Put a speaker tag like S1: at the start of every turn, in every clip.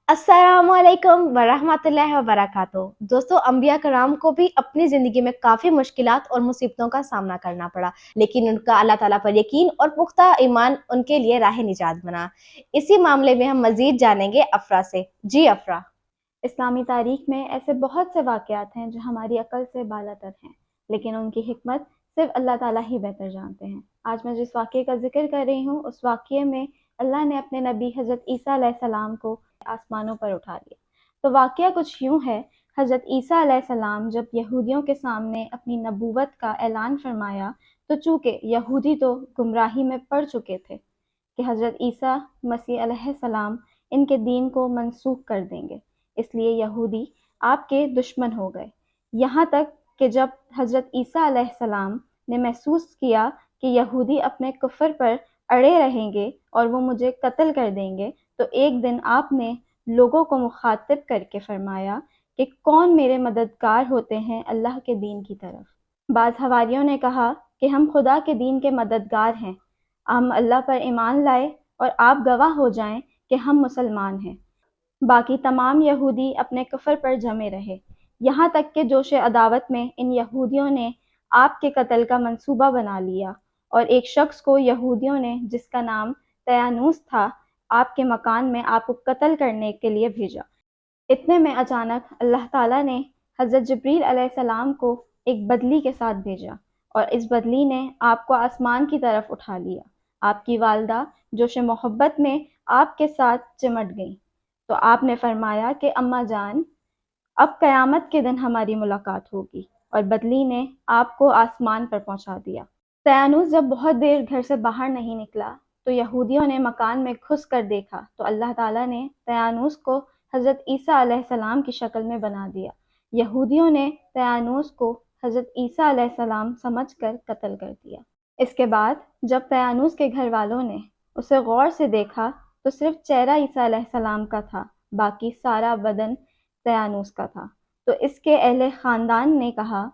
S1: अस्सलाम वालेकुम वरहमतुल्लाहि वबरकातुहू। दोस्तों, अंबिया कराम को भी अपनी ज़िंदगी में काफ़ी मुश्किलात और मुसीबतों का सामना करना पड़ा, लेकिन उनका अल्लाह ताला पर यकीन और पुख्ता ईमान उनके लिए राह निजात बना। इसी मामले में हम मज़ीद जानेंगे अफ़रा से। जी अफ़रा।
S2: इस्लामी तारीख में ऐसे बहुत से वाक़यात हैं जो हमारी अक़ल से बालातर हैं, लेकिन उनकी हिकमत सिर्फ़ अल्लाह ताला ही बेहतर जानते हैं। आज मैं जिस वाक़ये का ज़िक्र कर रही हूँ, उस वाक़ये में अल्लाह ने अपने नबी हज़रत ईसा अलैहिस्सलाम को आसमानों पर उठा लिया। तो वाक़या कुछ यूँ है, हज़रत ईसा अलैहिस्सलाम जब यहूदियों के सामने अपनी नबूवत का ऐलान फ़रमाया, तो चूँकि यहूदी तो गुमराही में पड़ चुके थे कि हज़रत ईसा मसीह अलैहिस्सलाम इनके दीन को मनसूख कर देंगे, इसलिए यहूदी आपके दुश्मन हो गए। यहाँ तक कि जब हज़रत ईसा अलैहिस्सलाम ने महसूस किया कि यहूदी अपने कुफ्र पर अड़े रहेंगे और वो मुझे कत्ल कर देंगे, तो एक दिन आपने लोगों को मुखातिब करके फरमाया कि कौन मेरे मददगार होते हैं अल्लाह के दीन की तरफ। बाज़ हवारियों ने कहा कि हम खुदा के दीन के मददगार हैं, हम अल्लाह पर ईमान लाए और आप गवाह हो जाएं कि हम मुसलमान हैं। बाकी तमाम यहूदी अपने कुफ्र पर जमे रहे, यहाँ तक कि जोश अदावत में इन यहूदियों ने आपके कत्ल का मंसूबा बना लिया और एक शख्स को यहूदियों ने, जिसका नाम तयानूस था, आपके मकान में आपको कत्ल करने के लिए भेजा। इतने में अचानक अल्लाह ताला ने हज़रत जिब्रील अलैहिस्सलाम को एक बदली के साथ भेजा और इस बदली ने आपको आसमान की तरफ उठा लिया। आपकी वालदा जोश मोहब्बत में आपके साथ चिमट गई, तो आपने फरमाया कि अम्मा जान, अब क़यामत के दिन हमारी मुलाकात होगी, और बदली ने आपको आसमान पर पहुंचा दिया। तयानूस जब बहुत देर घर से बाहर नहीं निकला, तो यहूदियों ने मकान में घुस कर देखा तो अल्लाह ताला ने तयानूस को हज़रत ईसा अलैहिस्सलाम की शक्ल में बना दिया। यहूदियों ने तयानूस को हज़रत ईसा अलैहिस्सलाम समझकर कत्ल कर दिया। इसके बाद जब तयानूस के घर वालों ने उसे गौर से देखा, तो सिर्फ चेहरा ईसा अलैहिस्सलाम का था, बाकी सारा बदन तयानूस का था। तो इसके अहले ख़ानदान ने कहा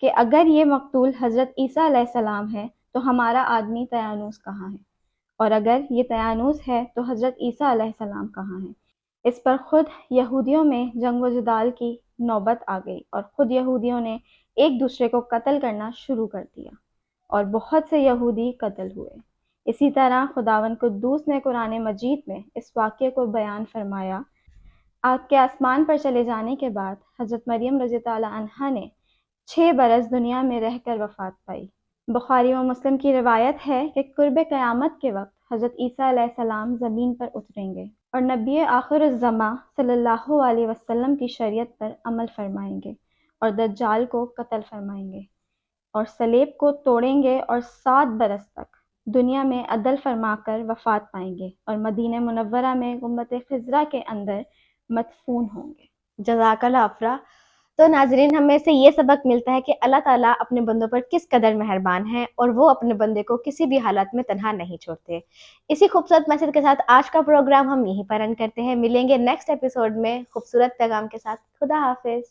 S2: कि अगर ये मकतूल हज़रत ईसा अलैहिस्सलाम है, तो हमारा आदमी तयानूस कहाँ है, और अगर ये तयानूस है तो हज़रत ईसा अलैहिस्सलाम कहाँ है। इस पर ख़ुद यहूदियों में जंग व जदाल की नौबत आ गई और ख़ुद यहूदियों ने एक दूसरे को कत्ल करना शुरू कर दिया और बहुत से यहूदी कत्ल हुए। इसी तरह खुदावंद कुद्दूस ने कुरान मजीद में इस वाक़ये को बयान फरमाया। आपके आसमान पर चले जाने के बाद हज़रत मरियम रज़ी अल्लाह अन्हा ने 6 बरस दुनिया में रहकर वफ़ात पाई। बुखारी व मुस्लिम की रिवायत है कि कुर्ब क़यामत के वक्त हज़रत ईसा अलैहिस्सलाम ज़मीन पर उतरेंगे और नबी आखिरुज़्ज़मा सल्लल्लाहु अलैहि वसल्लम की शरीयत पर अमल फरमाएंगे और दज्जाल को कत्ल फरमाएंगे और सलेब को तोड़ेंगे और 7 बरस तक दुनिया में अदल फरमाकर वफ़ात पाएंगे और मदीना मुनव्वरा में गुम्बत ख़िज़रा के अंदर मदफून होंगे।
S1: जज़ाकल्लाह अफ़रा। तो नाज़रीन, हमें से ये सबक मिलता है कि अल्लाह ताला अपने बंदों पर किस कदर मेहरबान है और वो अपने बंदे को किसी भी हालत में तन्हा नहीं छोड़ते। इसी खूबसूरत मैसेज के साथ आज का प्रोग्राम हम यहीं पर एंड करते हैं। मिलेंगे नेक्स्ट एपिसोड में खूबसूरत पैगाम के साथ। खुदा हाफिज़।